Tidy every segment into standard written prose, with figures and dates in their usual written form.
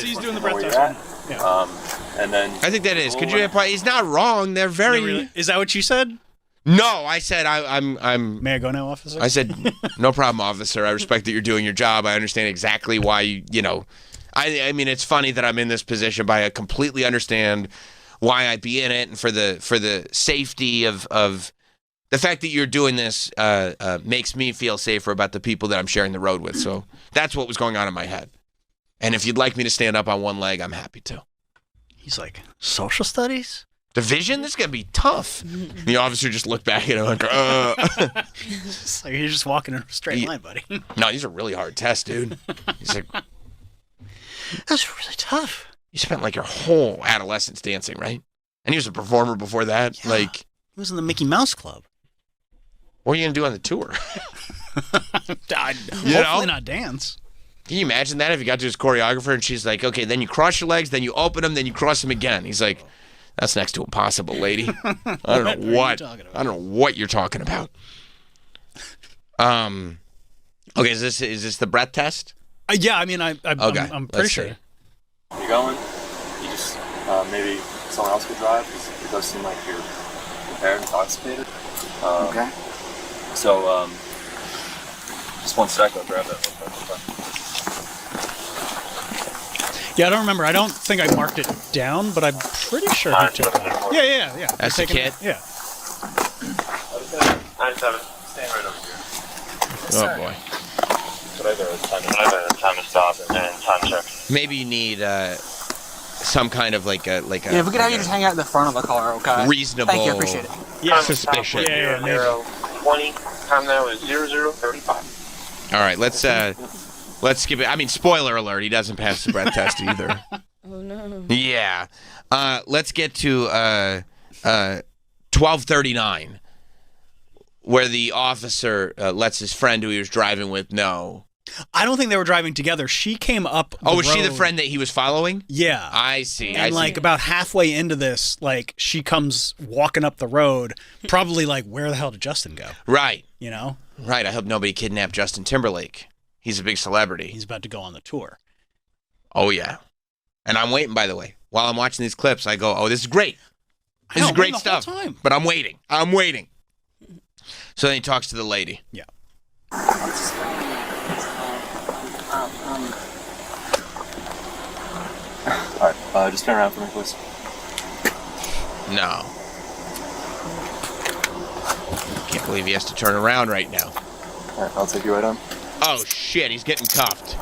He's doing the breath test. Yeah. And then I think that is. Could you? He's not wrong. They're very. No, really? Is that what you said? No, I said I'm. May I go now, officer? I said no problem, officer. I respect that you're doing your job. I understand exactly why you know. I mean, it's funny that I'm in this position, but I completely understand why I'd be in it, and for the safety of the fact that you're doing this makes me feel safer about the people that I'm sharing the road with. So that's what was going on in my head. And if you'd like me to stand up on one leg, I'm happy to. He's like, social studies? Division? This is going to be tough. The officer just looked back at him like, It's like you're just walking in a straight line, buddy. No, these are really hard tests, dude. He's like, that's really tough. You spent like your whole adolescence dancing, right? And he was a performer before that. Yeah. Like, he was in the Mickey Mouse Club. What are you going to do on the tour? Hopefully not dance. Can you imagine that if you got to his choreographer and she's like, okay, then you cross your legs, then you open them, then you cross them again. He's like, that's next to impossible, lady. I don't know what. I don't know what you're talking about. Okay, is this the breath test? Yeah, I mean, I'm pretty sure. You going? You just maybe someone else could drive. 'Cause it does seem like you're impaired, intoxicated. Okay. So just one sec. I'll grab that real quick. Yeah, I don't remember. I don't think I marked it down, but I'm pretty sure he took it. Yeah. That's the kid? Yeah. 97. Stand right over here. Oh, boy. Time to stop and time check. Maybe you need some kind of like a Yeah, if we could have you just hang out in the front of the car, okay? reasonable. Thank you, I appreciate it. Yeah. Suspicion. Yeah, maybe. 20. Time now is 00:35. All right, let's skip it. I mean, spoiler alert, he doesn't pass the breath test either. Oh, no. Yeah. Let's get to 12:39, where the officer lets his friend who he was driving with know. I don't think they were driving together. She came up the was she the road. friend that he was following? Yeah. I see. And like about halfway into this, like she comes walking up the road, probably like, where the hell did Justin go? Right. You know? Right. I hope nobody kidnapped Justin Timberlake. He's a big celebrity. He's about to go on the tour. Oh, yeah. And I'm waiting, by the way. While I'm watching these clips, I go, oh, this is great. This is great stuff. Time. But I'm waiting. So then he talks to the lady. Yeah. All right. Just turn around for me, please. No. Can't believe he has to turn around right now. All right. I'll take you right on. Oh, shit. He's getting cuffed.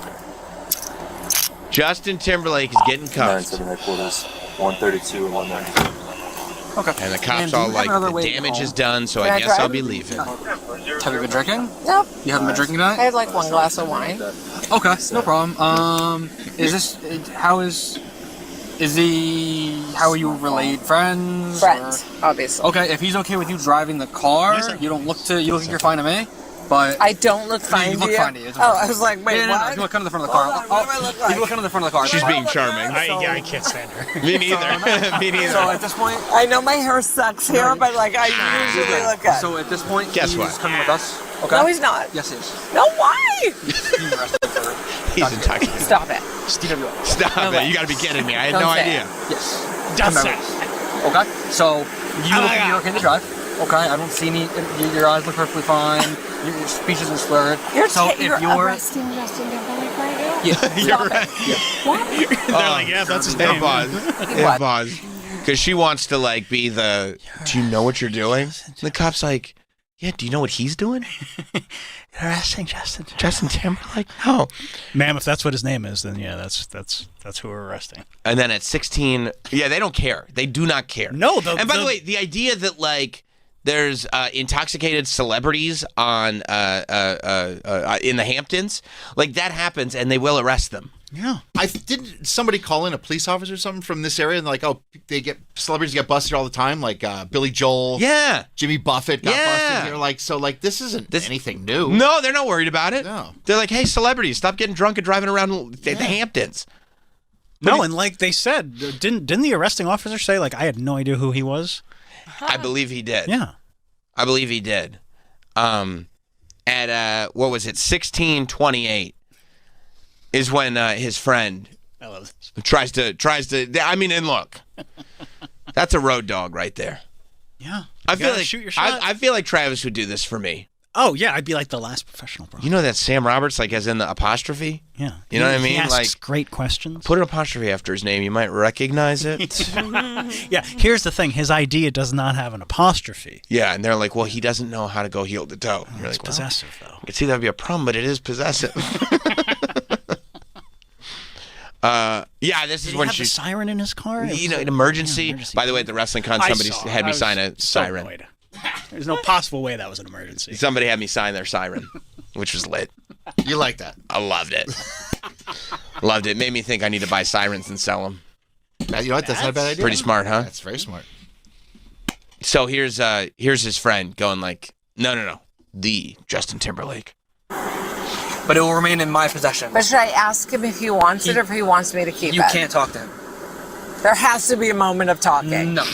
Justin Timberlake is getting cuffed. 9-7 headquarters. 132 and 192. Okay. And the cops And all do you like, have another the way damage home? is done, so Can I I guess drive? I'll be leaving. Have you been drinking? Nope. You haven't been drinking I tonight? had like one glass of wine. Okay, no problem. How are you related? Friends? Friends, or- obviously. Okay, if he's okay with you driving the car, you look you're fine to me, but I don't look fine you to look you. fine to you. Oh, I was like, wait, no, what? you look under the front of the car. Hold on, what do I look like? You look under the front of the car. She's being charming. I can't stand her. Me neither. Me neither. So at this point, I know my hair sucks here, but like I usually look good. So at this point, Guess he's what? coming with us. Okay. No, he's not. Yes, he is. No, why? He's arrested for He's intoxicated. Stop it. DWI. Stop No it. way. You got to be kidding me. I had Don't no say idea. Yes. Just Remember this. Okay. So you're okay to drive. Okay. I don't see any. Your eyes look perfectly fine. Your speech isn't slurred. You're arresting arresting Justin Timberlake right now? Yeah. You're right. They're like, yeah, that's his It name. was. Because she wants to, like, be the, do you know what you're doing? And the cop's like, yeah, do you know what he's doing? You're arresting Justin. Justin Timberlake? No. Ma'am, if that's what his name is, then yeah, that's who we're arresting. And then at 16, yeah, they don't care. They do not care. No. And by the way, the idea that, like, there's intoxicated celebrities on in the Hamptons, like, that happens, and they will arrest them. Yeah. Didn't somebody call in a police officer or something from this area and like, oh, celebrities get busted all the time, like Billy Joel, Yeah. Jimmy Buffett got Yeah. busted here, like so, like this isn't anything new. No, they're not worried about it. No. They're like, hey, celebrities, stop getting drunk and driving around the Hamptons. No, and like they said, didn't the arresting officer say like I had no idea who he was? I believe he did. Yeah. I believe he did. At what was it, 16:28 is when his friend I love this. Tries to. I mean, and look, that's a road dog right there. Yeah. I feel like shoot your shot. I feel like Travis would do this for me. Oh yeah, I'd be like the last professional, bro. You know that Sam Roberts, like, as in the apostrophe? Yeah. You know what I mean? He asks Like, great questions. put an apostrophe after his name. You might recognize it. Yeah, here's the thing. His idea does not have an apostrophe. Yeah, and they're like, well, he doesn't know how to go heel to toe. And you're It's like, well, possessive, though. I could see that would be a problem, but it is possessive. Yeah, this Did is he when have the she's, siren in his car? you know, an emergency. Yeah, emergency. By the way, at the wrestling con, I somebody saw. had me I was sign a so siren. annoyed. There's no possible way that was an emergency. Somebody had me sign their siren, which was lit. You like that? I loved it. Loved it. Made me think I need to buy sirens and sell them. You know what? That's not a bad idea. Pretty smart, huh? That's very smart. So here's his friend going like, no, the Justin Timberlake. But it will remain in my possession. But should I ask him if he wants it or if he wants me to keep You it? can't talk to him. There has to be a moment of talking. No.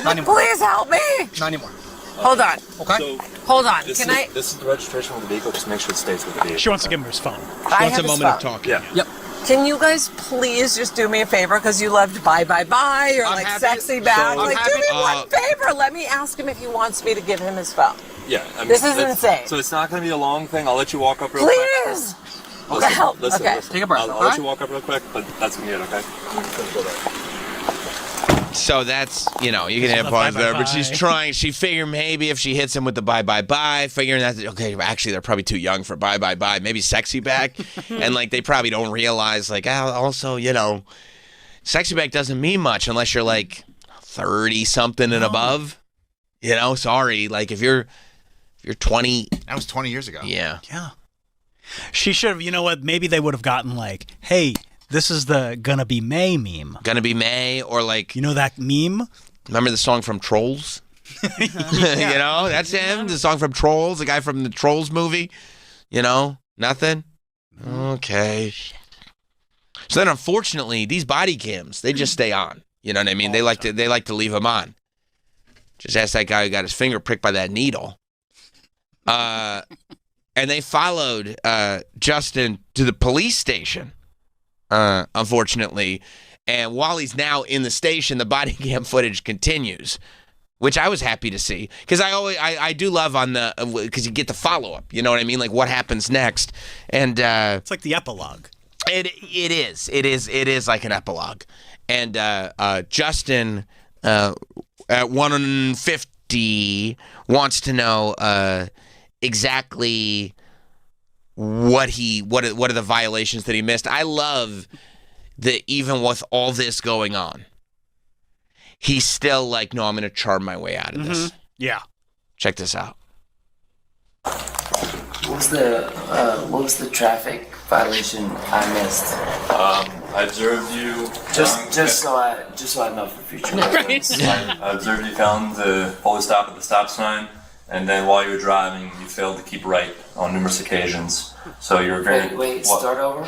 Not anymore. Please help me. Not anymore. Hold on. Okay? So Hold on. this Can is this is the registration of the vehicle. Just make sure it stays with the vehicle. She wants to give him his phone. I have his phone. talking. Yeah. Yep. Can you guys please just do me a favor because you loved Bye Bye Bye or I'm like happy- Sexy Back? so- Like, I'm do me happy- one favor. Let me ask him if he wants me to give him his phone. Yeah. I mean, This is that's- insane. So it's not going to be a long thing. I'll let you walk up real quick. Please. Listen, help. listen, Okay. listen. Take a breath, I'll let alright? you walk up real quick, but that's going to be it, okay? So that's, you can hit the pause bye, there, bye, but she's bye. trying. She figured maybe if she hits him with the bye, figuring that, okay, actually they're probably too young for bye, maybe Sexy Back. And like they probably don't realize, like, also, Sexy Back doesn't mean much unless you're like 30 something and above. Sorry, like if you're 20, That was 20 years ago. yeah. Yeah. She should have, you know what? Maybe they would have gotten like, hey, this is the Gonna Be May meme. Gonna be May, or like, You know that meme? remember the song from Trolls? That's him. The song from Trolls, the guy from the Trolls movie. Nothing? Okay. So then, unfortunately, these body cams, they just stay on. You know what I mean? They like to leave them on. Just ask that guy who got his finger pricked by that needle. And they followed Justin to the police station, unfortunately. And while he's now in the station, the body cam footage continues, which I was happy to see, because I do love on the, because you get the follow up. You know what I mean? Like what happens next, and It's like the epilogue. it is like an epilogue, and Justin at 150 wants to know exactly what are the violations that he missed. I love that even with all this going on, he's still like, no, I'm going to charm my way out of this. Yeah. Check this out. What was the traffic violation I missed? I observed you. Just so I know for future reference. I observed you failing to fully stop at the stop sign, and then while you were driving, you failed to keep right on numerous occasions. So you were very. Wait, start over?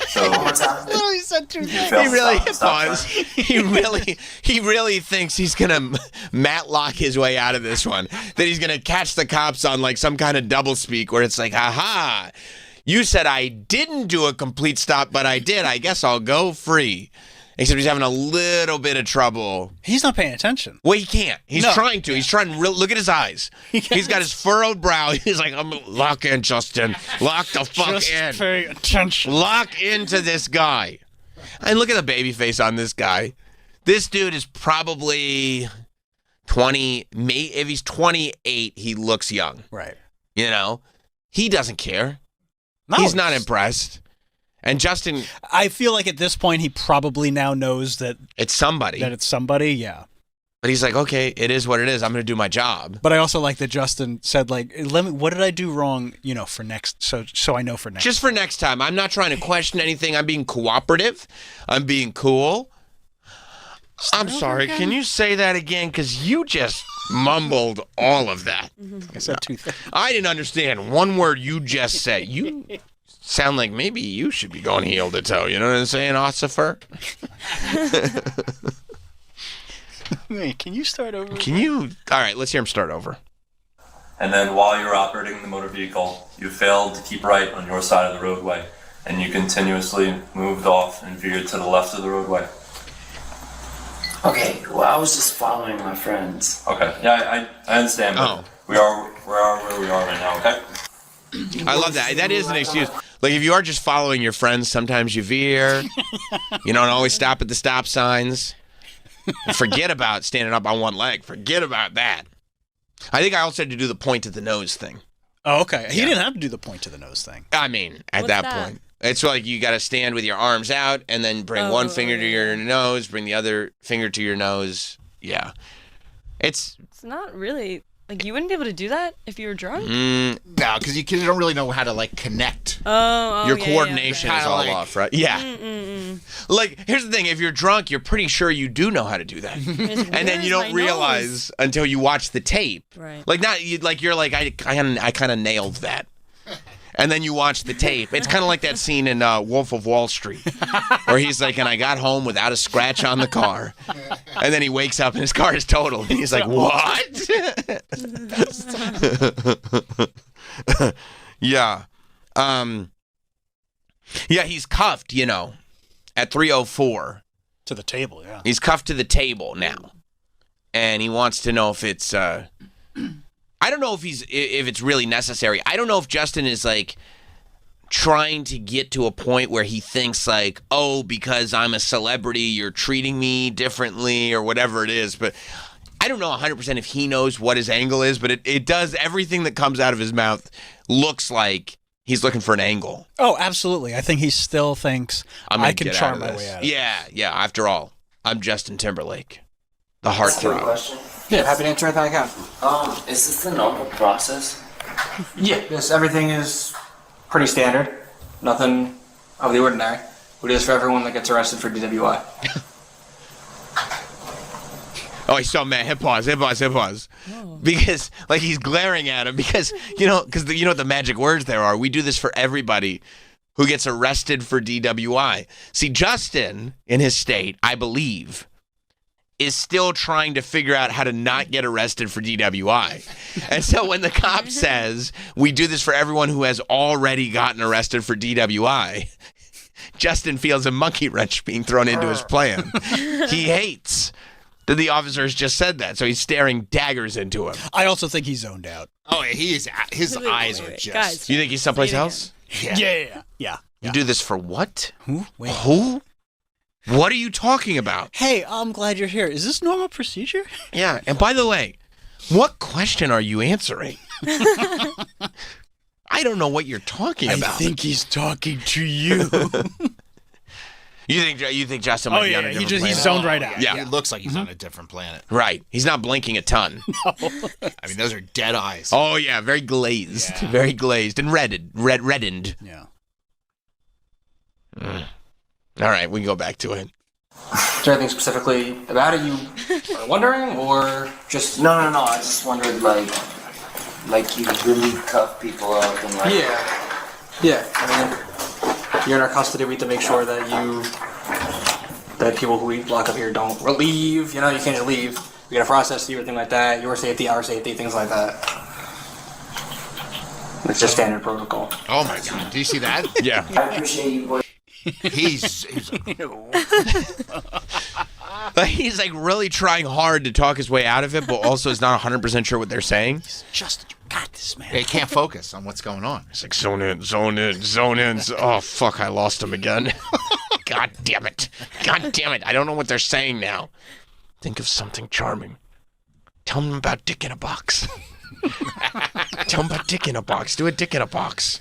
So One more time? He said two you things. failed He to really stop at the stop pause. sign. He really thinks he's gonna Matlock his way out of this one. That he's gonna catch the cops on like some kind of double speak where it's like, aha, you said I didn't do a complete stop, but I did. I guess I'll go free. Except he's having a little bit of trouble. He's not paying attention. Well, he can't. He's No. trying to. He's trying to look at his eyes. He's got his furrowed brow. He's like, I'm lock in, Justin. Lock the fuck Just in. pay attention. Lock into this guy. And look at the baby face on this guy. This dude is probably 20. If he's 28, he looks young. Right. He doesn't care. No, He's not impressed. And Justin, I feel like at this point he probably now knows that it's somebody. it's somebody. Yeah. But he's like, okay, it is what it is. I'm going to do my job. But I also like that Justin said, like, what did I do wrong, for next, so I know for next. Just for next time. I'm not trying to question anything. I'm being cooperative. I'm being cool. I'm sorry. Can you say that again? Because you just mumbled all of that. I said two things. I didn't understand one word you just said. You sound like maybe you should be going heel to toe. You know what I'm saying, Ossifer? Wait, can you start over? Can you? All right, let's hear him start over. And then while you were operating the motor vehicle, you failed to keep right on your side of the roadway. and you continuously moved off and veered to the left of the roadway. Okay, well, I was just following my friends. Okay, yeah, I understand, but we are where we are right now, okay? I love that. That is an excuse. Like, if you are just following your friends, sometimes you veer. You don't always stop at the stop signs. Forget about standing up on one leg. Forget about that. I think I also had to do the point to the nose thing. Oh, okay. He didn't have to do the point to the nose thing. I mean, at that point. It's like you got to stand with your arms out and then bring one finger to your nose, bring the other finger to your nose. Yeah. It's not really... Like, you wouldn't be able to do that if you were drunk? No, because you don't really know how to, like, connect. Your coordination is all off, right? Yeah. Like, here's the thing. If you're drunk, you're pretty sure you do know how to do that. And then you don't realize until you watch the tape. Right. Like, you're like, I kind of nailed that. And then you watch the tape. It's kind of like that scene in Wolf of Wall Street where he's like, and I got home without a scratch on the car. And then he wakes up and his car is totaled. And he's like, what? Yeah. Yeah, he's cuffed, at 3:04. To the table, yeah. He's cuffed to the table now. And he wants to know if it's... I don't know if it's really necessary. I don't know if Justin is like trying to get to a point where he thinks like, oh, because I'm a celebrity, you're treating me differently or whatever it is. But I don't know 100% if he knows what his angle is, but it does, everything that comes out of his mouth looks like he's looking for an angle. Oh, absolutely. I think he still thinks I can charm my way out of it. Yeah. After all, I'm Justin Timberlake, the heartthrob. Yeah, happy to answer anything I can. Is this the normal process? Yeah, everything is pretty standard. Nothing out of the ordinary. We do this for everyone that gets arrested for DWI. Oh, he's so mad. Hit pause. Oh. Because, like, he's glaring at him because, what the magic words there are. We do this for everybody who gets arrested for DWI. See, Justin, in his state, I believe, is still trying to figure out how to not get arrested for DWI. And so when the cop says, we do this for everyone who has already gotten arrested for DWI, Justin feels a monkey wrench being thrown into his plan. He hates that the officers just said that, so he's staring daggers into him. I also think he's zoned out. Oh, his eyes are just... Guys, you think he's someplace else? Yeah. You do this for what? Who? Wait. Who? What are you talking about? Hey, I'm glad you're here. Is this normal procedure? Yeah, and by the way, what question are you answering? I don't know what you're talking about. I think he's talking to you. You think Justin might be on a different planet? He's zoned right out. Yeah. He looks like he's on a different planet. Right. He's not blinking a ton. No. I mean, those are dead eyes. Oh, yeah, very glazed. Yeah. Very glazed and reddened. Yeah. All right, we can go back to it. Is there anything specifically about it you are wondering, or just... No. I just wondered, like you really cuff people up and like... Yeah. I mean, you're in our custody. We have to make sure that people who we lock up here don't leave. You can't just leave. We got to process you, everything like that. Your safety, our safety, things like that. It's just standard protocol. Oh my God! Do you see that? Yeah. I appreciate you, boy. He's He's like really trying hard to talk his way out of it, but also is not 100% sure what they're saying. Justin, you got this, man. They can't focus on what's going on. It's like zone in. Oh, fuck, I lost him again. God damn it. I don't know what they're saying now. Think of something charming. Tell them about Dick in a Box. Tell them about Dick in a Box. Do a Dick in a Box.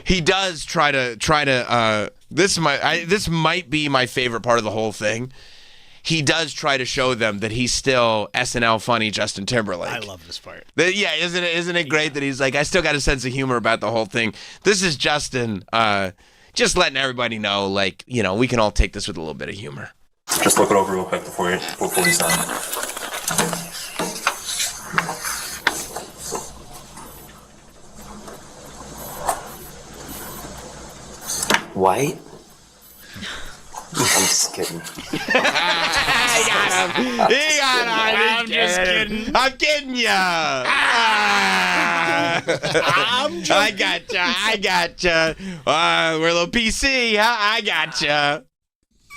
He does try to. This might be my favorite part of the whole thing. He does try to show them that he's still SNL funny Justin Timberlake. I love this part. Yeah, isn't it great that he's like, I still got a sense of humor about the whole thing. This is Justin just letting everybody know, like, we can all take this with a little bit of humor. Just look it over real quick before you sign. White? A just kidding. I got him. He got him. I'm just kidding. I'm kidding ya. I gotcha. We're a little PC, huh? I gotcha.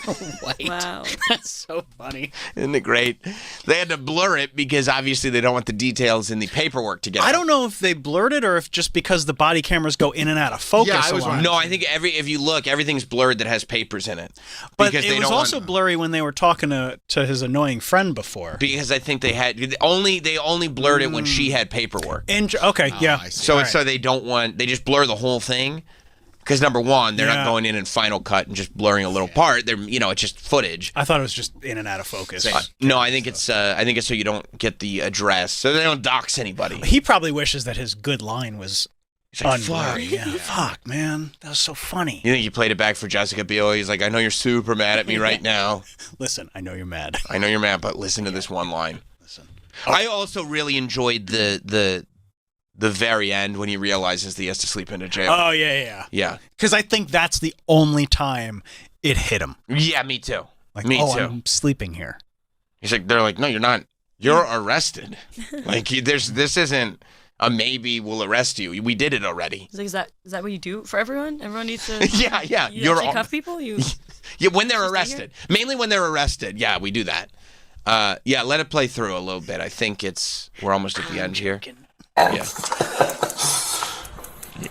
Wait. Wow. That's so funny. Isn't it great? They had to blur it because obviously they don't want the details in the paperwork to get out. I don't know if they blurred it or if just because the body cameras go in and out of focus. Yeah, I was a lot. wondering. No, I think if you look, everything's blurred that has papers in it. But Because it they was don't also want, blurry when they were talking to his annoying friend before. because I think they only blurred it when she had paperwork. Okay, yeah. I see. So All it's so they don't want, they just blur the whole thing. Because number one, they're Yeah. not going in Final Cut and just blurring a little part. They're, it's just footage. I thought it was just in and out of focus. No, I think it's so you don't get the address, so they don't dox anybody. He probably wishes that his good line was He's like, unblurry. fuck. Yeah. Fuck, man. That was so funny. You think he played it back for Jessica Biel? He's like, I know you're super mad at me right now. Listen, I know you're mad. I know you're mad, but listen to this one line. Listen. I also really enjoyed the very end when he realizes that he has to sleep in a jail. Oh, yeah. Yeah. Because I think that's the only time it hit him. Yeah, me too. Like, me too. I'm sleeping here. He's like, they're like, no, you're not. You're arrested. Like, this isn't a maybe we'll arrest you. We did it already. He's like, is that what you do for everyone? Everyone needs to. Yeah. You actually cuff people. You. Yeah, when they're arrested. Mainly when they're arrested. Yeah, we do that. Yeah, let it play through a little bit. I think we're almost at the end here. Yeah.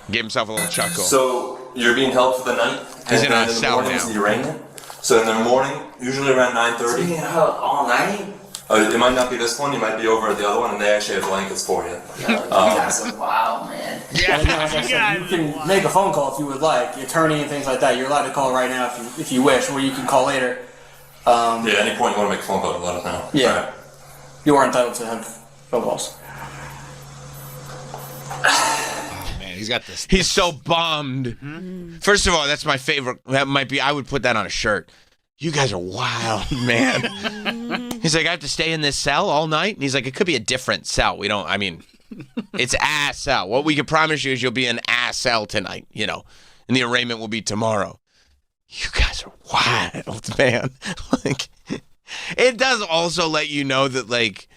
Give himself a little chuckle. So you're being held for the night. He's in a and then cell the morning's now. the arraignment. So in the morning, usually around 9:30. Being held all night? It might not be this one. You might be over at the other one, and they actually have blankets for you. That's a wild man. Yeah, like I said, you can make a phone call if you would like. The attorney and things like that, you're allowed to call right now if you wish, or you can call later. Yeah, at any point you want to make a phone call, let us know. Yeah. All right. You are entitled to have phone calls. Man, he's got this. He's so bummed. First of all, that's my favorite. That might be. I would put that on a shirt. You guys are wild, man. He's like, I have to stay in this cell all night? And he's like, it could be a different cell. It's a cell. What we can promise you is you'll be in a cell tonight, and the arraignment will be tomorrow. You guys are wild, man. Like, it does also let you know that, like,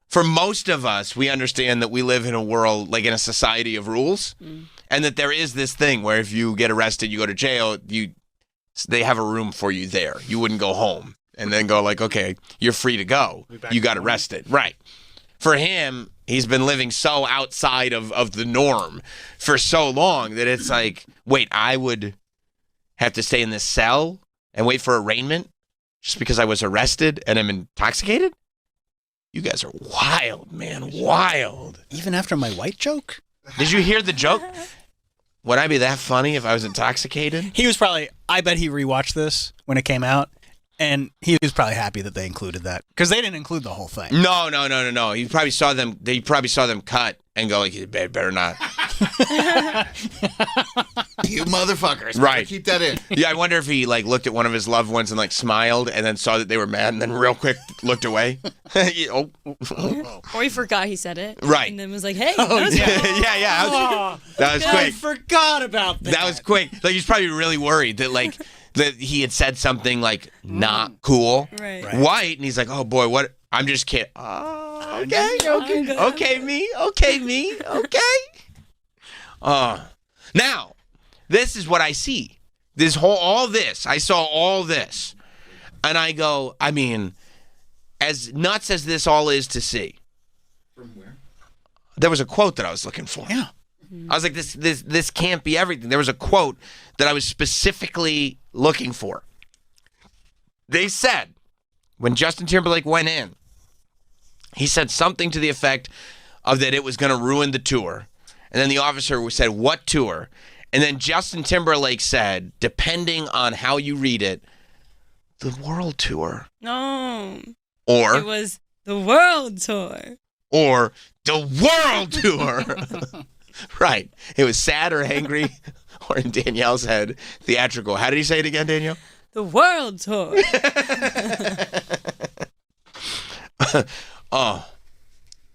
for most of us, we understand that we live in a world, like in a society of rules, and that there is this thing where if you get arrested, you go to jail, they have a room for you there. You wouldn't go home and then go like, okay, you're free to go. You got arrested. Right. For him, he's been living so outside of the norm for so long that it's like, wait, I would have to stay in this cell and wait for arraignment just because I was arrested and I'm intoxicated? You guys are wild, man. Wild. Even after my white joke? Did you hear the joke? Would I be that funny if I was intoxicated? He was probably, I bet he rewatched this when it came out, and he was probably happy that they included that. Because they didn't include the whole thing. No. He probably saw them cut and go like, you better not. You motherfuckers. Right. Keep that in. Yeah, I wonder if he like looked at one of his loved ones and like smiled and then saw that they were mad and then real quick looked away. Oh. Or he forgot he said it. Right. And then was like, hey, that was yeah. That was I quick. forgot about that. That was quick. Like he's probably really worried that he had said something like not cool, Right. white, and he's like, oh boy, what? I'm just kidding. Oh, okay, me. Now, this is what I see. I saw all this, and I go, I mean, as nuts as this all is to see. From where? There was a quote that I was looking for. Yeah. I was like, this can't be everything. There was a quote that I was specifically looking for. They said, when Justin Timberlake went in, he said something to the effect of that it was going to ruin the tour. And then the officer said, what tour? And then Justin Timberlake said, depending on how you read it, the world tour. No. Or It was the world tour. Or the world tour. Right. It was sad or angry, or in Danielle's head, theatrical. How did he say it again, Danielle? The world tour.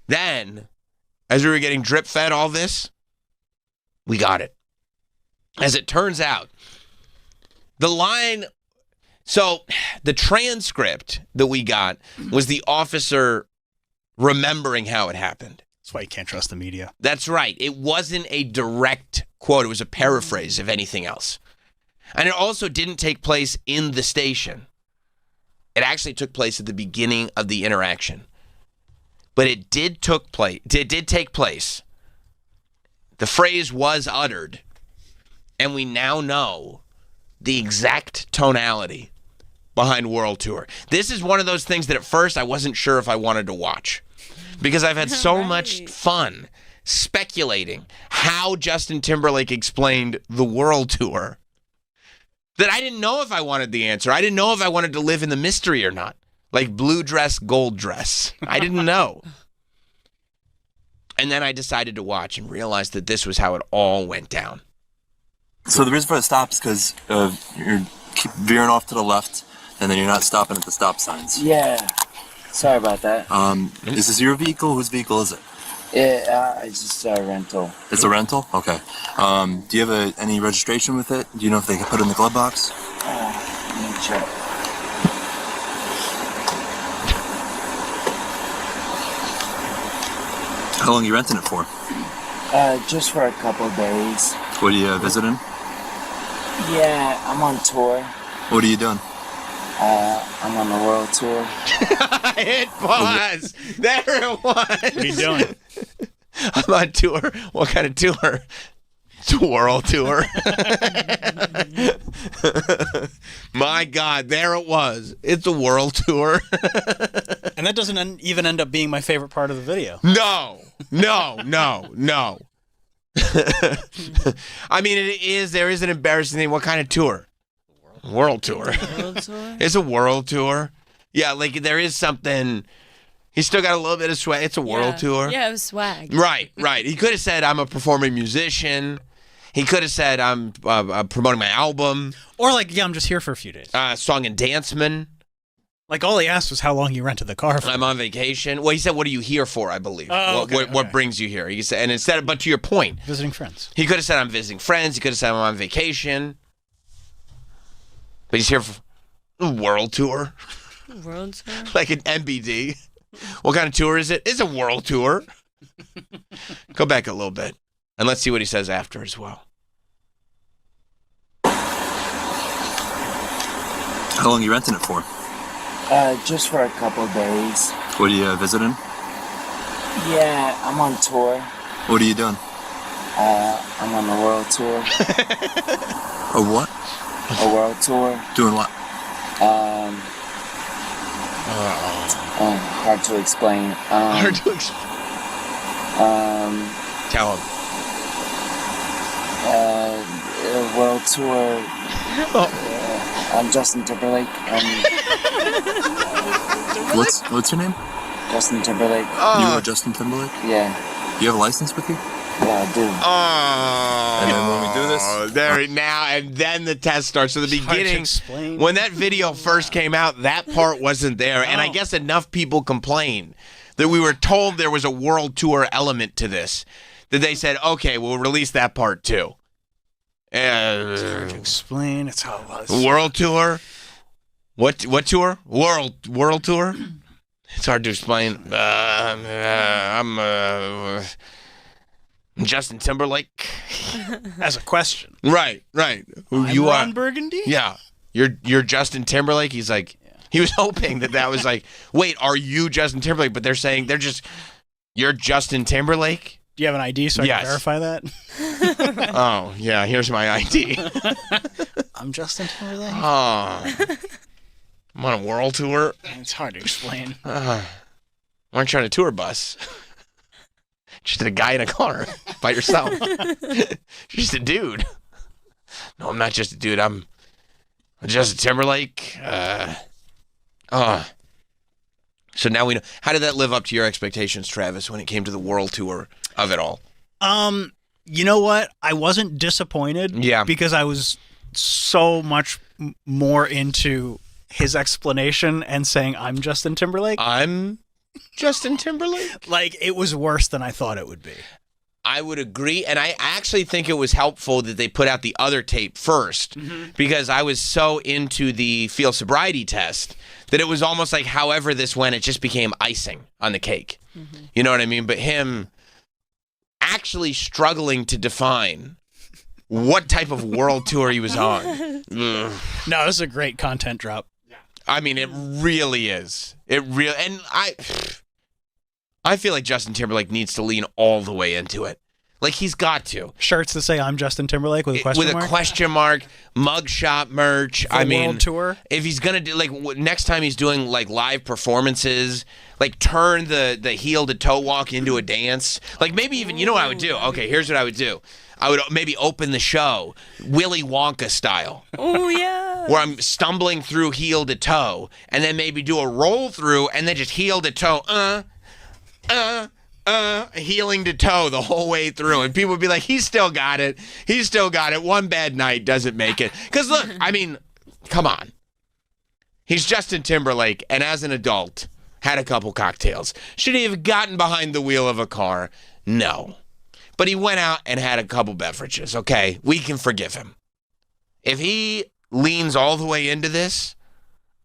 Then, as we were getting drip fed all this, we got it. As it turns out, the line, So the transcript that we got was the officer remembering how it happened. That's why you can't trust the media. That's right. It wasn't a direct quote. It was a paraphrase, if anything else. And it also didn't take place in the station. It actually took place at the beginning of the interaction. But it did take place. The phrase was uttered. And we now know the exact tonality behind World Tour. This is one of those things that at first I wasn't sure if I wanted to watch. Because I've had so much fun speculating how Justin Timberlake explained the World Tour that I didn't know if I wanted the answer. I didn't know if I wanted to live in the mystery or not. Like blue dress, gold dress. I didn't know. And then I decided to watch and realized that this was how it all went down. So the reason for the stop is because you keep veering off to the left, and then you're not stopping at the stop signs. Yeah. Sorry about that. Is this your vehicle? Whose vehicle is it? It's just a rental. It's a rental? Okay. Do you have any registration with it? Do you know if they can put it in the glove box? Let me check. How long are you renting it for? Just for a couple of days. What are you visiting? Yeah, I'm on tour. What are you doing? I'm on the world tour. It was. There it was. What are you doing? I'm on tour. What kind of tour? It's a world tour. My God, there it was. It's a world tour. And that doesn't even end up being my favorite part of the video. No. I mean, it is. There is an embarrassing thing. What kind of tour? World tour. World tour? It's a world tour. Yeah, like there is something. He's still got a little bit of swag. It's a world tour. Yeah, it was swag. Right. He could have said, I'm a performing musician. He could have said, I'm promoting my album. Or like, yeah, I'm just here for a few days. Song and dance man. Like all he asked was how long you rented the car for. I'm on vacation. Well, he said, what are you here for, I believe. Oh, okay, what brings you here? He said, and instead of, but to your point. Visiting friends. He could have said, I'm visiting friends. He could have said, I'm on vacation. But he's here for a world tour. World tour? Like an MBD. What kind of tour is it? It's a world tour. Go back a little bit. And let's see what he says after as well. How long are you renting it for? Just for a couple of days. What are you visiting? Yeah, I'm on tour. What are you doing? I'm on the world tour. A what? A world tour. Doing what? Hard to explain. Hard to explain. Tell him. A world tour. I'm Justin Timberlake. What's your name? Justin Timberlake. You are Justin Timberlake? Yeah. Do you have a license with you? Yeah, I do. And then when we do this, and then the test starts. So the Hard to beginning, explain. when that video first came out, that part wasn't there, and I guess enough people complained that we were told there was a world tour element to this that they said, okay, we'll release that part too. Hard to explain. It's how it was. World tour. What tour? World tour. It's hard to explain. I'm Justin Timberlake. As a question. Right. Who I'm you Ron are? Burgundy? Yeah. You're Justin Timberlake. He's like, he was hoping that was like, wait, are you Justin Timberlake? But they're saying you're Justin Timberlake. Do you have an ID so I can verify that? Oh yeah, here's my ID. I'm Justin Timberlake. Oh, I'm on a world tour. It's hard to explain. Why aren't you on a tour bus? Just a guy in a car by yourself. Just a dude. No, I'm not just a dude. I'm Justin Timberlake. So now we know. How did that live up to your expectations, Travis, when it came to the world tour of it all? You know what? I wasn't disappointed. Yeah. Because I was so much more into his explanation and saying, I'm Justin Timberlake. I'm Justin Timberlake? Like, it was worse than I thought it would be. I would agree, and I actually think it was helpful that they put out the other tape first, because I was so into the field sobriety test that it was almost like however this went, it just became icing on the cake. You know what I mean? But him actually struggling to define what type of world tour he was on. No, this is a great content drop. I mean, it really is. And I feel like Justin Timberlake needs to lean all the way into it. Like, he's got to. Shirts that say I'm Justin Timberlake with a question mark? With a question mark, mugshot merch. For world tour. If he's going to do, like, next time he's doing, like, live performances, like, turn the heel to toe walk into a dance. Like, maybe even, you know what I would do? Okay, here's what I would do. I would maybe open the show Willy Wonka style. Oh, yeah. Where I'm stumbling through heel to toe, and then maybe do a roll through, and then just heel to toe, heeling to toe the whole way through. And people would be like, he's still got it. He's still got it. One bad night doesn't make it. Because look, I mean, come on. He's Justin Timberlake, and as an adult, had a couple cocktails. Should he have gotten behind the wheel of a car? No. But he went out and had a couple beverages, okay? We can forgive him. If he leans all the way into this,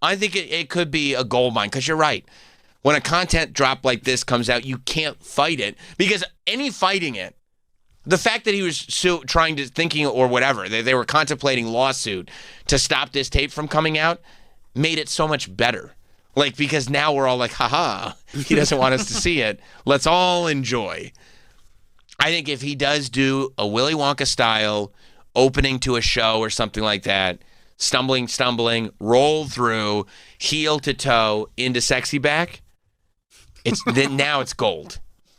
I think it could be a gold mine, because you're right. When a content drop like this comes out, you can't fight it, because any fighting it, the fact that he was thinking or whatever, they were contemplating lawsuit to stop this tape from coming out, made it so much better. Like, because now we're all like, haha, he doesn't want us to see it. Let's all enjoy. I think if he does do a Willy Wonka style opening to a show or something like that, stumbling, roll through, heel to toe into sexy back, now it's gold.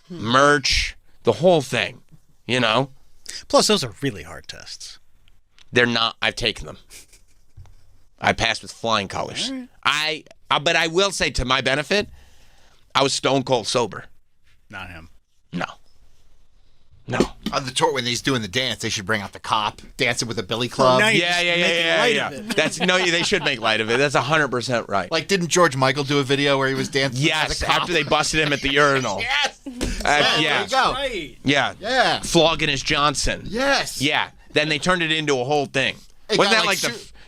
Merch, the whole thing, you know? Plus, those are really hard tests. They're not. I've taken them. I passed with flying colors. Right. But I will say, to my benefit, I was stone cold sober. Not him. No. On the tour, when he's doing the dance, they should bring out the cop dancing with a billy club. Yeah. They should make light of it. That's 100% right. Like, didn't George Michael do a video where he was dancing? Yes, after they busted him at the urinal. Yes. Yeah. There you go. Right. Yeah. Flogging his Johnson. Yes. Yeah. Then they turned it into a whole thing. Wasn't that like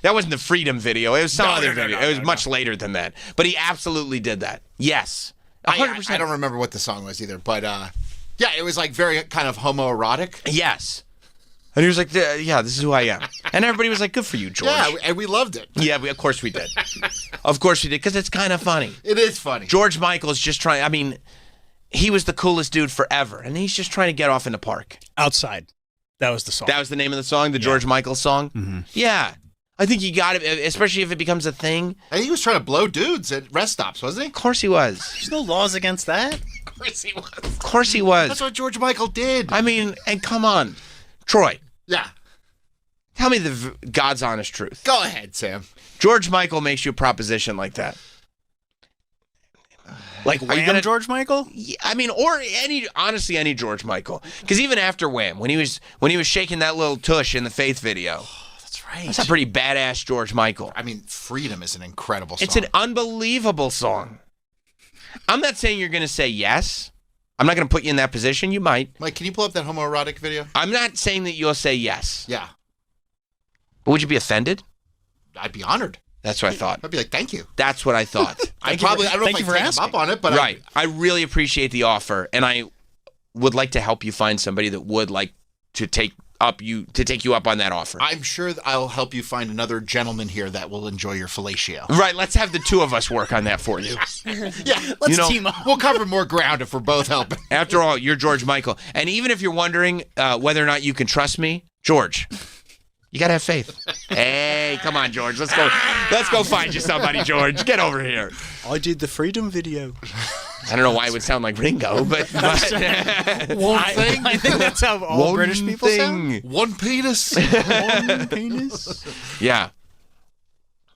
that wasn't the Freedom video? It was some other video. It was much later than that. But he absolutely did that. Yes. 100%. I don't remember what the song was either, but yeah, it was like very kind of homoerotic. Yes. And he was like, yeah, this is who I am. And everybody was like, good for you, George. Yeah, and we loved it. Yeah, of course we did. Of course we did, because it's kind of funny. It is funny. George Michael's just trying, I mean, he was the coolest dude forever, and he's just trying to get off in the park. Outside. That was the song. That was the name of the song, the George Michael song? Mm-hmm. Yeah. I think you got it, especially if it becomes a thing. I think he was trying to blow dudes at rest stops, wasn't he? Of course he was. There's no laws against that. Of course he was. Of course he was. That's what George Michael did. I mean, and come on. Troy. Yeah. Tell me the God's honest truth. Go ahead, Sam. George Michael makes you a proposition like that. Like Wham George Michael? Yeah, I mean, or honestly any George Michael. Because even after Wham, when he was shaking that little tush in the Faith video. That's right. That's a pretty badass George Michael. I mean, Freedom is an incredible song. It's an unbelievable song. I'm not saying you're going to say yes. I'm not going to put you in that position. You might. Mike, can you pull up that homoerotic video? I'm not saying that you'll say yes. Yeah. But would you be offended? I'd be honored. That's what I thought. I'd be like, thank you. That's what I thought. I don't know if I take him up on it, but right. I really appreciate the offer, and I would like to help you find somebody that would like to take you up on that offer. I'm sure that I'll help you find another gentleman here that will enjoy your fellatio. Right. Let's have the two of us work on that for you. Yeah. Let's team up. We'll cover more ground if we're both helping. After all, you're George Michael, and even if you're wondering whether or not you can trust me, George. You gotta have faith. Hey, come on, George. Let's go find you somebody, George. Get over here. I did the Freedom video. I don't know why it would sound like Ringo, but One thing. I think that's how all British people sound. One penis. One penis. Yeah.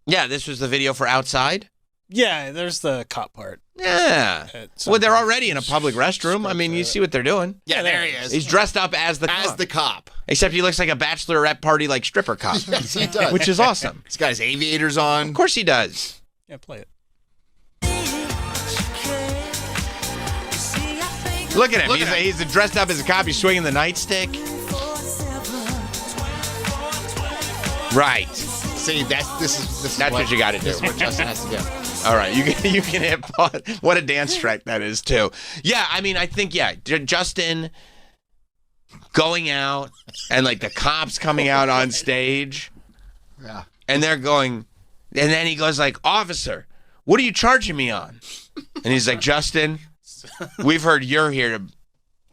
Yeah, this was the video for Outside. Yeah, there's the cop part. Yeah. Well, they're already in a public restroom. I mean, you see what they're doing. Yeah, there he is. He's dressed up as the cop. As the cop. Except he looks like a bachelorette party like stripper cop. Yes, he does. Which is awesome. He's got his aviators on. Of course he does. Yeah, play it. Look at him. He's dressed up as a cop. He's swinging the nightstick. Right. See, this is what you got to do. This is what Justin has to do. All right, you can hit pause. What a dance track that is too. Yeah, I mean, I think Justin going out and like the cops coming out on stage. Yeah. And they're going, and then he goes like, "Officer, what are you charging me on?" And he's like, "Justin, we've heard you're here to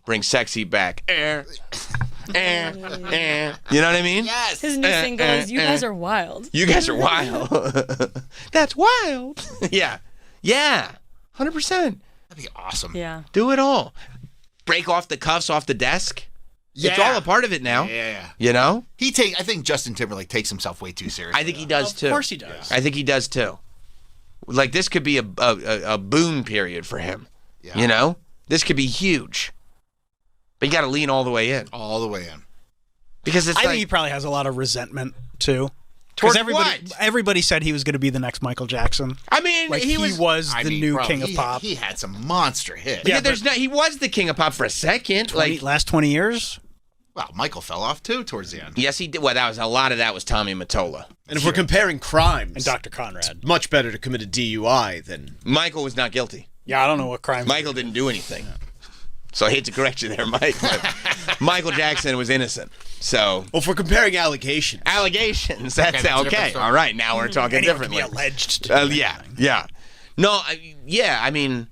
bring sexy back." You know what I mean? Yes. His new single is "You Guys Are Wild." You guys are wild. That's wild. Yeah. 100%. That'd be awesome. Yeah. Do it all. Break off the cuffs off the desk. Yeah. It's all a part of it now. Yeah. You know? I think Justin Timberlake takes himself way too seriously. I think he does too. Of course he does. I think he does too. Like this could be a boom period for him. Yeah. You know? This could be huge. But you got to lean all the way in. All the way in. Because it's I think he probably has a lot of resentment too. Towards Because everybody said he was going to be the next Michael Jackson. I mean, Like he was the new king of pop. He had some monster hits. Yeah, he was the king of pop for a second. Last 20 years. Well, Michael fell off too towards the end. Yes, he did. Well, a lot of that was Tommy Mottola. And if we're comparing crimes, And Dr. Conrad. much better to commit a DUI than Michael was not guilty. Yeah, I don't know what crime. Michael didn't do anything. So I hate to correct you there, Mike, but Michael Jackson was innocent. So if we're comparing allegations, that's that's a different okay. story. All right, now we're talking Anyone differently. can be alleged to do anything. Yeah. No, I mean,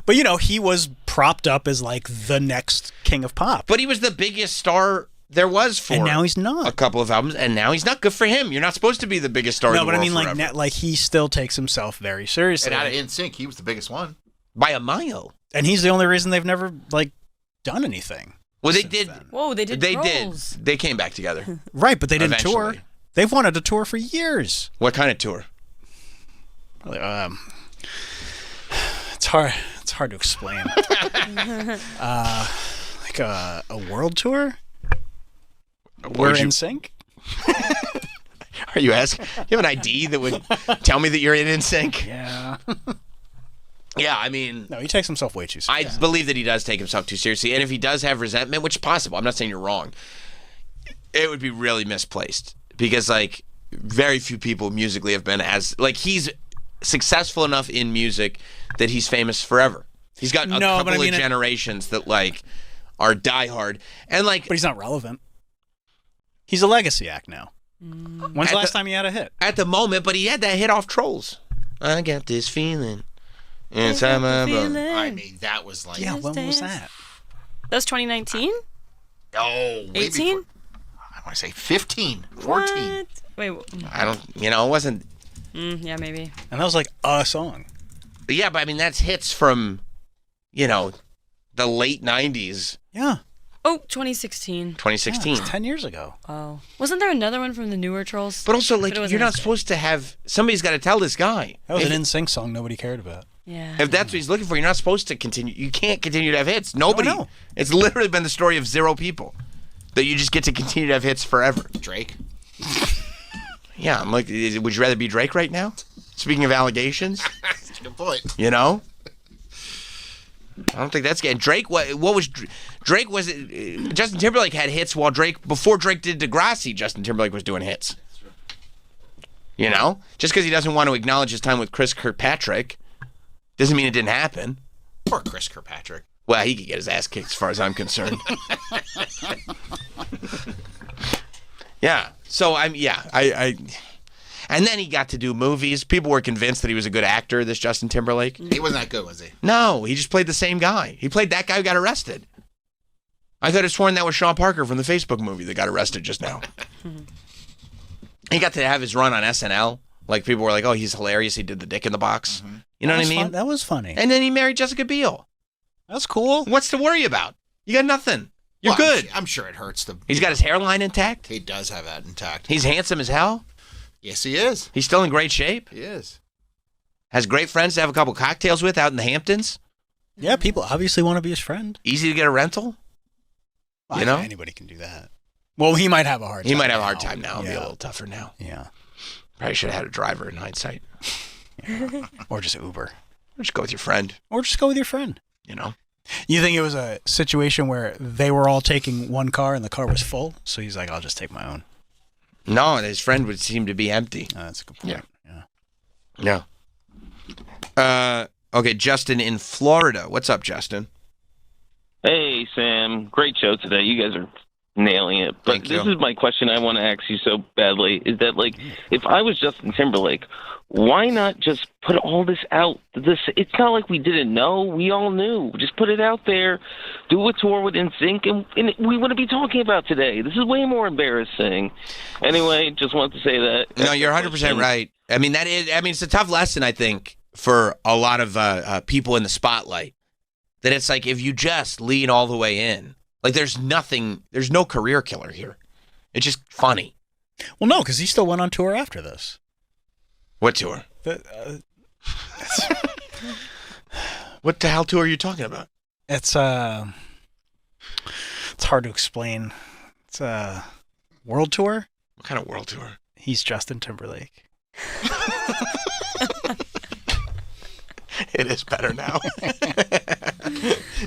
But he was propped up as like the next king of pop. but he was the biggest star there was for And now he's not. a couple of albums, and now he's not. Good for him. You're not supposed to be the biggest star in No, the but I world mean, forever. like he still takes himself very seriously. And out of NSYNC, he was the biggest one. By a mile. And he's the only reason they've never like done anything. Well, they since did. then. Whoa, they did. They Trolls. did. They came back together. Right, but they didn't tour. Eventually. They've wanted to tour for years. What kind of tour? It's hard. It's hard to explain. Like a world tour. We're in sync. Are you asking? You have an ID that would tell me that you're in sync? Yeah. Yeah, I mean, No, he takes himself way too I seriously. believe that he does take himself too seriously, and if he does have resentment, which is possible, I'm not saying you're wrong, it would be really misplaced because like very few people musically have been as like he's successful enough in music that he's famous forever. He's got a couple of generations that like are diehard, and like, But he's not relevant. He's a legacy act now. When's the last time he had a hit? at the moment, but he had that hit off Trolls. I got this feeling inside my bones. I mean, that was like... Yeah, when was that? That was 2019? Oh, maybe 18? I want to say 15, 14. What? Wait. I don't, it wasn't. Yeah, maybe. And that was like a song. Yeah, but I mean that's hits from, the late '90s, Yeah. Oh, 2016. 2016. Yeah, 10 years ago. Oh. Wasn't there another one from the newer Trolls? But also, like, But it wasn't you're not as good. supposed to have. Somebody's got to tell this guy. That was if, an NSYNC song nobody cared about. Yeah. if that's what he's looking for, you're not supposed to continue. You can't continue to have hits. Nobody. No. It's literally been the story of 0 people. That you just get to continue to have hits forever. Drake. Yeah, I'm like, would you rather be Drake right now? Speaking of allegations, That's a good point. I don't think that's good. Drake, what was Drake? Was it Justin Timberlake had hits while before Drake did Degrassi, Justin Timberlake was doing hits. Just because he doesn't want to acknowledge his time with Chris Kirkpatrick doesn't mean it didn't happen. Poor Chris Kirkpatrick. Well, he could get his ass kicked as far as I'm concerned. Yeah. So I and then he got to do movies. People were convinced that he was a good actor, this Justin Timberlake. He wasn't that good, was he? No, he just played the same guy. He played that guy who got arrested. I could have sworn that was Sean Parker from the Facebook movie that got arrested just now. He got to have his run on SNL. Like, people were like, oh, he's hilarious. He did the dick in the box. Mm-hmm. You know what I mean? That was funny. And then he married Jessica Biel. That's cool. What's to worry about? You got nothing. You're Well, good. I'm sure it hurts to... He's got his hairline intact. He does have that intact. He's handsome as hell. Yes, he is. He's still in great shape. He is. Has great friends to have a couple cocktails with out in the Hamptons. Yeah, people obviously want to be his friend. Easy to get a rental. You know? Anybody can do that. Well, he might have a hard time. He might have a hard time now. It'll be a Yeah. little tougher now. Yeah. Probably should have had a driver in hindsight. Or just Uber. Or just go with your friend. Or just go with your friend. You know? You think it was a situation where they were all taking one car and the car was full? So he's like, I'll just take my own. No, and his friend would seem to be empty. That's a good point. Yeah. Okay, Justin in Florida. What's up, Justin? Hey, Sam. Great show today. You guys are nailing it. But Thank you. this is my question I want to ask you so badly, is that, like, if I was Justin Timberlake, why not just put all this out? It's not like we didn't know. We all knew. Just put it out there. Do a tour with NSYNC, and we wouldn't be talking about today. This is way more embarrassing. Anyway, just wanted to say that. No, you're 100% right. I mean, it's a tough lesson, I think, for a lot of people in the spotlight. That it's like, if you just lean all the way in, like there's no career killer here. It's just funny. Well, no, because he still went on tour after this. What tour? What the hell tour are you talking about? It's hard to explain. It's a world tour. What kind of world tour? He's Justin Timberlake. It is better now.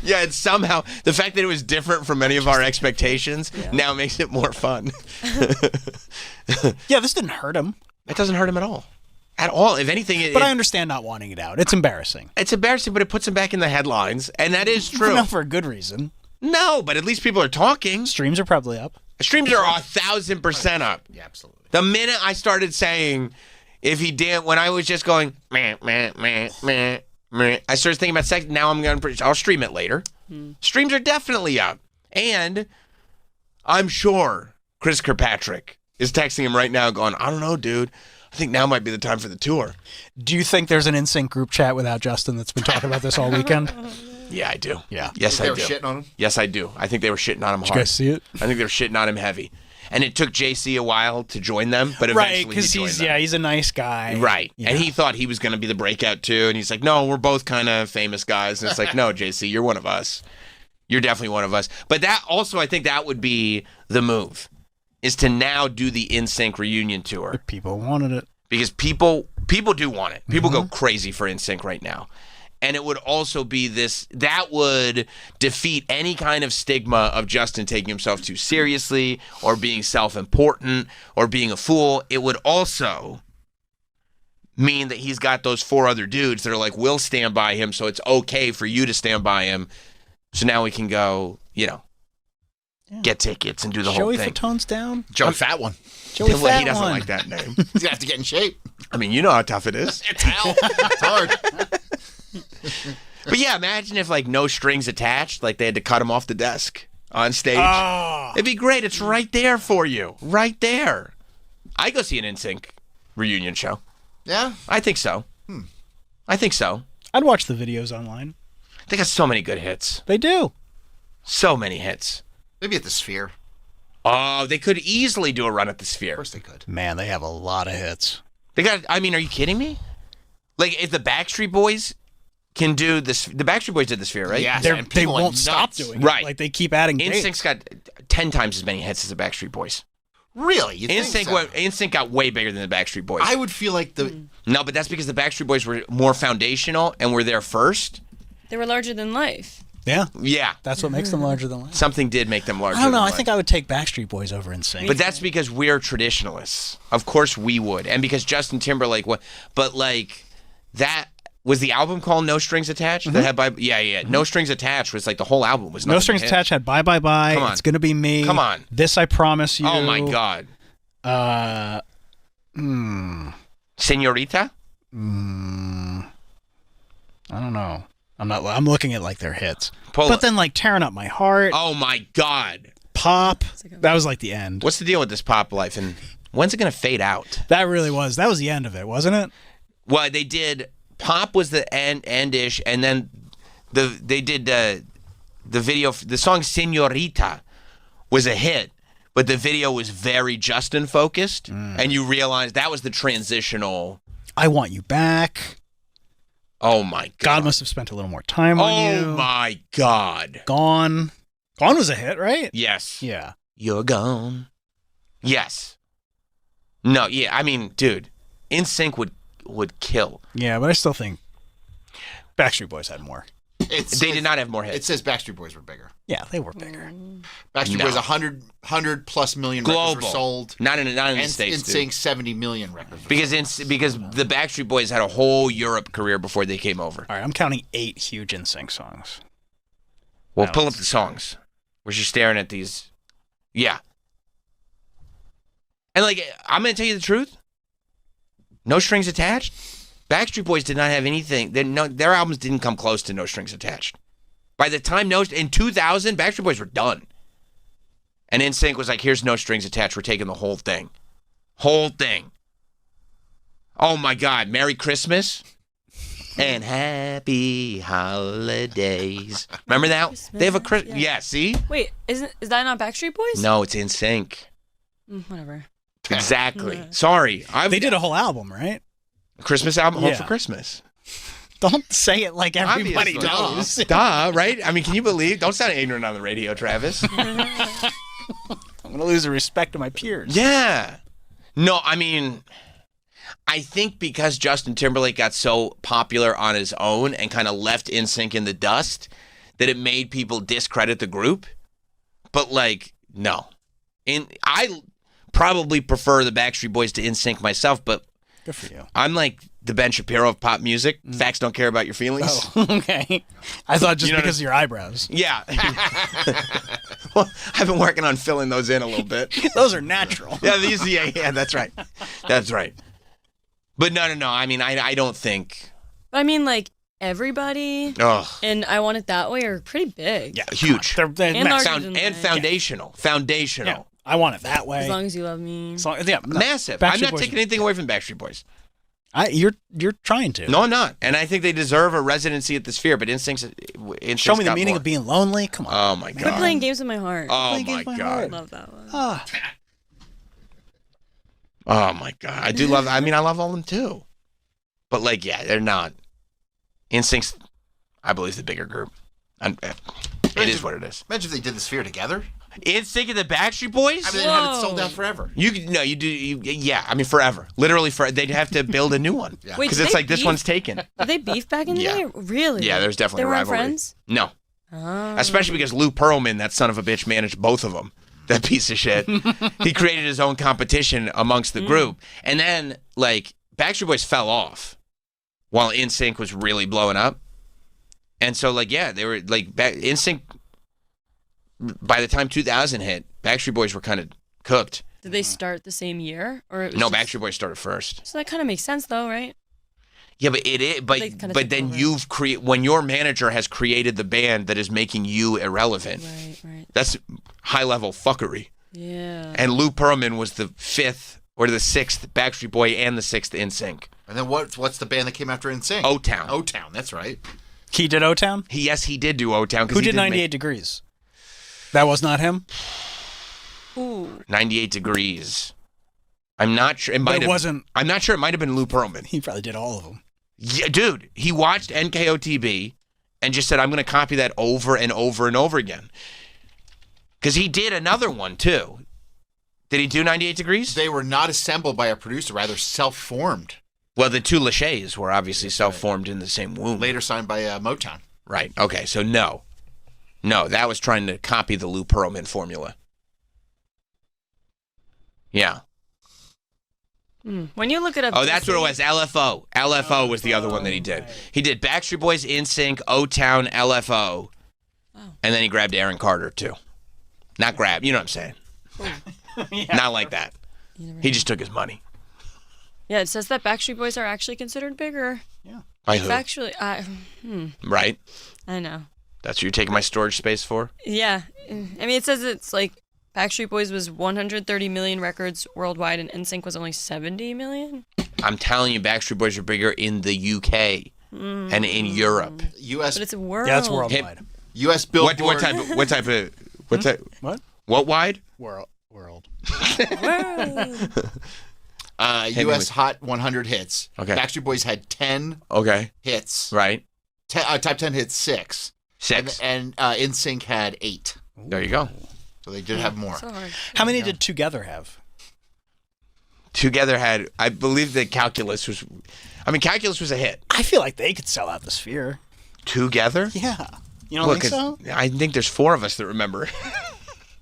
Yeah, it's somehow the fact that it was different from any of our expectations now makes it more fun. Yeah, this didn't hurt him. It doesn't hurt him at all. At all. If anything, But I understand not wanting it out. It's embarrassing. It's embarrassing, but it puts him back in the headlines, and that is true. Not for a good reason. No, but at least people are talking. Streams are probably up. Streams are 1,000% up. Yeah, absolutely. The minute I started saying, if he did, when I was just going, meh, meh, meh, meh, meh, I started thinking about sex. Now I'll stream it later. Streams are definitely up. And I'm sure Chris Kirkpatrick is texting him right now going, I don't know, dude. I think now might be the time for the tour. Do you think there's an NSYNC group chat without Justin that's been talking about this all weekend? Yeah, I do. Yeah. Yes, I do. They were shitting on him? Yes, I do. I think they were shitting on him hard. Did you guys see it? I think they were shitting on him heavy. And it took JC a while to join them, but Right, eventually because he joined them. he's a nice guy. Right. Yeah. And he thought he was going to be the breakout too. And he's like, no, we're both kind of famous guys. And it's like, no, JC, you're one of us. You're definitely one of us. But that also, I think that would be the move, is to now do the NSYNC reunion tour. People wanted it. Because people do want it. People go crazy for NSYNC right now. And it would also be that would defeat any kind of stigma of Justin taking himself too seriously or being self-important or being a fool. It would also mean that he's got those 4 other dudes that are like, we'll stand by him, so it's okay for you to stand by him. So now we can go, get tickets and do the whole Joey thing. Fatone's down. Joey Fat One. Joey Well, Fat he doesn't One. like that name. He's gonna have to get in shape. I mean, you know how tough it is. It's hell. It's hard. But yeah, imagine if like no strings attached, like they had to cut him off the desk on stage. Oh. It'd be great. It's right there for you. Right there. I go see an NSYNC reunion show. Yeah. I think so. I think so. I'd watch the videos online. They got so many good hits. They do. So many hits. Maybe at the Sphere. Oh, they could easily do a run at the Sphere. Of course they could. Man, they have a lot of hits. They got, I mean, are you kidding me? Like, if the Backstreet Boys can do this, the Backstreet Boys did the Sphere, right? Yeah. They won't stop doing it. Right. Like, they keep adding dates. NSYNC's got 10 times as many hits as the Backstreet Boys. Really? You think so? NSYNC got way bigger than the Backstreet Boys. I would feel like the... No, but that's because the Backstreet Boys were more foundational and were there first. They were larger than life. Yeah. Yeah. That's what makes them larger than life. Something did make them larger. I don't know. than I life. think I would take Backstreet Boys over NSYNC. But that's because we're traditionalists. Of course we would. And because Justin Timberlake was. But like, that. Was the album called No Strings Attached? That had No Strings Attached was like the whole album was No Strings Attached had Bye Bye Bye. Come on. It's Gonna Be Me. Come on. This I Promise You. Oh my God. Señorita? I don't know. I'm looking at like their hits. Pull but it. then like Tearing Up My Heart, Oh my God. Pop. That was like the end. What's the deal with this pop life and when's it going to fade out? That really was. That was the end of it, wasn't it? Well, they did. Pop was the end-ish, and then they did the video. The song "Señorita" was a hit, but the video was very Justin focused, and you realize that was the transitional. I Want You Back. Oh my God! God Must Have Spent a Little More Time on You. Oh my God! Gone. Gone was a hit, right? Yes. Yeah. You're gone. Yes. No. Yeah. I mean, dude, NSYNC would kill. Yeah, but I still think Backstreet Boys had more. They did not have more hits. It says Backstreet Boys were bigger. Yeah, they were bigger. Backstreet Boys 100 plus million records were sold. Not in the States. NSYNC 70 million records. Because the Backstreet Boys had a whole Europe career before they came over. All right, I'm counting 8 huge NSYNC songs. Well, pull up the songs. We're just staring at these. Yeah. And like, I'm going to tell you the truth. No Strings Attached. Backstreet Boys did not have anything. Their albums didn't come close to No Strings Attached. By the time in 2000, Backstreet Boys were done. And NSYNC was like, here's No Strings Attached. We're taking the whole thing. Whole thing. Oh my God. Merry Christmas and Happy Holidays. Remember that? Christmas, They have a yeah, see? Wait, is that not Backstreet Boys? No, it's NSYNC. Whatever. Exactly. Sorry. They did a whole album, right? Christmas album, Home for Christmas. Don't say it like everybody Obviously. knows. Duh, right? I mean, can you believe? Don't sound ignorant on the radio, Travis. I'm going to lose the respect of my peers. Yeah. No, I mean, I think because Justin Timberlake got so popular on his own and kind of left NSYNC in the dust that it made people discredit the group. But, like, no. I probably prefer the Backstreet Boys to NSYNC myself, but good for you. I'm like the Ben Shapiro of pop music. Facts don't care about your feelings. Oh, okay. I thought just because of your eyebrows. Yeah. Well, I've been working on filling those in a little bit. Those are natural. Yeah, that's right. That's right. But no. I mean, I don't think. But I mean, like, Everybody and I Want It That Way are pretty big. Yeah, huge. They're and foundational. Yeah. Foundational. Yeah. I Want It That Way. As Long As You Love Me. Massive. I'm not taking anything away from Backstreet Boys. You're trying to. No, I'm not. And I think they deserve a residency at the Sphere, but NSYNC's Show Me the got Meaning more. of Being Lonely. Come on. Oh, my God. Quit playing games with my heart. Oh, my God. I love that one. Oh, my God. I love all of them, too. But, like, yeah, they're not. NSYNC's, I believe, the bigger group. It is what it is. Imagine if they did the Sphere together. NSYNC and the Backstreet Boys? I mean, they'd have it sold out forever. Yeah, I mean, forever. Literally, they'd have to build a new one. Wait, Because did it's they like, this beef? one's taken. Did they beef back in the day? Really? Yeah, there's definitely they a rivalry. Weren't friends? No. Oh. Especially because Lou Pearlman, that son of a bitch, managed both of them. That piece of shit. He created his own competition amongst the group. And then, like, Backstreet Boys fell off while NSYNC was really blowing up. And so, like, yeah, they were, like, NSYNC, by the time 2000 hit, Backstreet Boys were kind of cooked. Did they start the same year? Or No, Backstreet Boys started first. So that kind of makes sense, though, right? Yeah, but it is. But then when your manager has created the band that is making you irrelevant. Right. That's high level fuckery. Yeah. And Lou Pearlman was the 5th or the 6th Backstreet Boy and the 6th NSYNC. And then what's the band that came after NSYNC? O-Town. O-Town, that's right. He did O-Town? Yes, he did do O-Town. Who did 98 Degrees? That was not him? Ooh. 98 Degrees. I'm not sure. I'm not sure. It might have been Lou Pearlman. He probably did all of them. Yeah, dude. He watched NKOTB and just said, I'm going to copy that over and over and over again. Because he did another one, too. Did he do 98 Degrees? They were not assembled by a producer, rather self-formed. Well, the two Lachey's were obviously self-formed in the same womb. Later signed by Motown. Right. Okay, so no. No, that was trying to copy the Lou Pearlman formula. Yeah. When you look it up... Oh, that's what it was. LFO. LFO was the other one that he did. He did Backstreet Boys, NSYNC, O-Town, LFO. And then he grabbed Aaron Carter, too. Not grab, you know what I'm saying. Not like that. He just took his money. Yeah, it says that Backstreet Boys are actually considered bigger. Yeah. By who? Actually, Right? I know. That's what you're taking my storage space for? Yeah. I mean, it says it's like Backstreet Boys was 130 million records worldwide and NSYNC was only 70 million. I'm telling you, Backstreet Boys are bigger in the UK and in Europe. U.S. But it's a world. Yeah, it's worldwide. U.S. Billboard. What type of What wide? World. U.S. Hot 100 hits. Okay. Backstreet Boys had 10 hits. Right. Top 10 hits, 6. 6. And NSYNC had 8. There you go. So they did have more. So hard. How many did Together have? Together had, I believe that Calculus was a hit. I feel like they could sell out the Sphere. Together? Yeah. You don't think so? I think there's 4 of us that remember.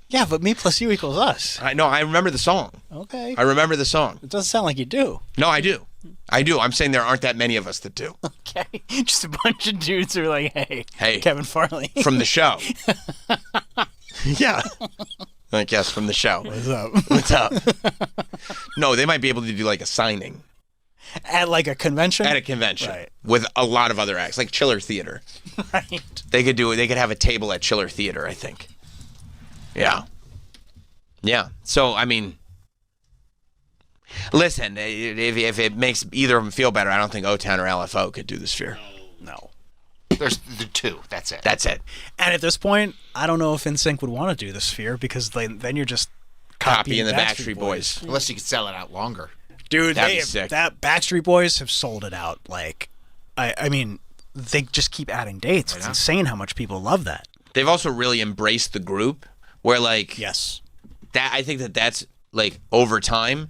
Yeah, but me plus you equals us. I know. I remember the song. Okay. I remember the song. It doesn't sound like you do. No, I do. I do. I'm saying there aren't that many of us that do. Okay. Just a bunch of dudes who are like, hey, Kevin Farley. From the show. Yeah. Like, yes, from the show. What's up? What's up? No, they might be able to do like a signing. At like a convention? At a convention. Right. With a lot of other acts, like Chiller Theater. Right. They could have a table at Chiller Theater, I think. Yeah. Yeah. So, I mean, listen, if it makes either of them feel better, I don't think O-Town or LFO could do the Sphere. No. There's the 2. That's it. That's it. And at this point, I don't know if NSYNC would want to do the Sphere because then you're just copying the Backstreet Boys. Unless you could sell it out longer. Dude, That'd be sick. That Backstreet Boys have sold it out. Like, I mean, they just keep adding dates. It's insane how much people love that. They've also really embraced the group where, like... Yes. That I think that's like over time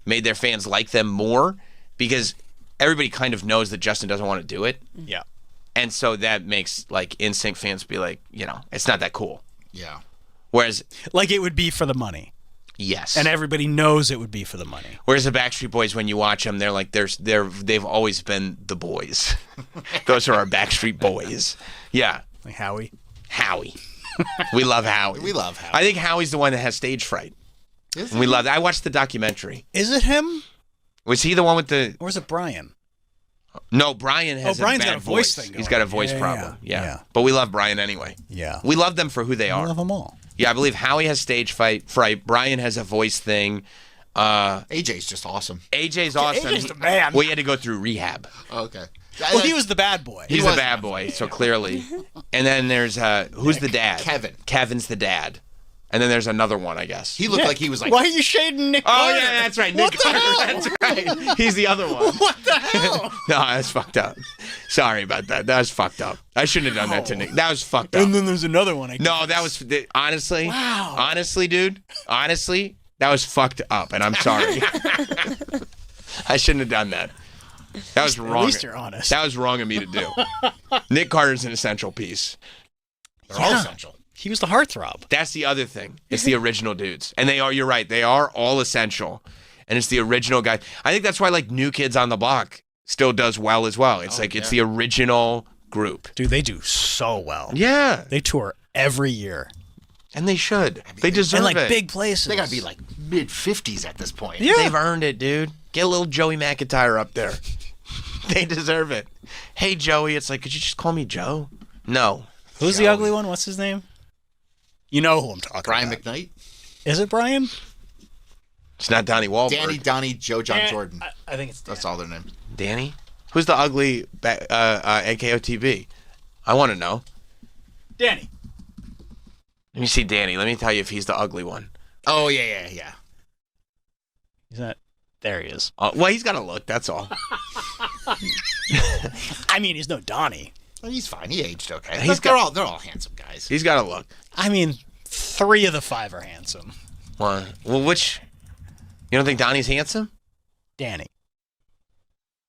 made their fans like them more because everybody kind of knows that Justin doesn't want to do it. Yeah. And so that makes like NSYNC fans be like, it's not that cool. Yeah. Whereas like it would be for the money. Yes. And everybody knows it would be for the money. Whereas the Backstreet Boys, when you watch them, they're like they've always been the boys. Those are our Backstreet Boys. Yeah. Like Howie. We love Howie. We love Howie. I think Howie's the one that has stage fright. We love that. I watched the documentary. Is it him? Was he the one with the... Or is it Brian? No, Brian has Brian's a bad got a voice thing going. He's got a voice problem. Yeah. But we love Brian anyway. Yeah. We love them for who they are. We love them all. Yeah, I believe Howie has stage fright. Brian has a voice thing. AJ's just awesome. AJ's awesome. AJ's the man. Well, he had to go through rehab. Okay. Well, he was the bad boy. He's the bad boy, so clearly. And then there's, who's the dad? Kevin. Kevin's the dad. And then there's another one, I guess. He looked like he was like... Why are you shading Nick Carter? Oh, yeah, that's right. Nick Carter. That's right. He's the other one. What the hell? No, that's fucked up. Sorry about that. That was fucked up. I shouldn't have done that to Nick. That was fucked up. And then there's another one. No, that was... Honestly. Wow. Honestly, dude. Honestly, that was fucked up, and I'm sorry. I shouldn't have done that. That was wrong. At least you're honest. That was wrong of me to do. Nick Carter's an essential piece. They're all essential. He was the heartthrob. That's the other thing. It's the original dudes. And they are, you're right, they are all essential. And it's the original guy. I think that's why like New Kids on the Block still does well as well. It's it's the original group. Dude, they do so well. Yeah. They tour every year. And they should. They deserve and like it. big places. They gotta be like mid-50s at this point. Yeah. They've earned it, dude. Get a little Joey McIntyre up there. They deserve it. Hey, Joey. It's like, could you just call me Joe? No. Who's the ugly one? What's his name? You know who I'm talking Brian about. McKnight? Is it Brian? It's not Donnie Wahlberg. Donnie, Joe, John Jordan. I think it's That's all their names. Danny? Who's the ugly AKOTB? I want to know. Danny. Let me see Danny. Let me tell you if he's the ugly one. Oh, yeah. He's not. There he is. Well, he's got to look. That's all. I mean, he's no Donnie. Well, he's fine. He aged okay. They're all handsome guys. He's got to look. I mean, 3 of the 5 are handsome. Well, which? You don't think Donnie's handsome? Danny.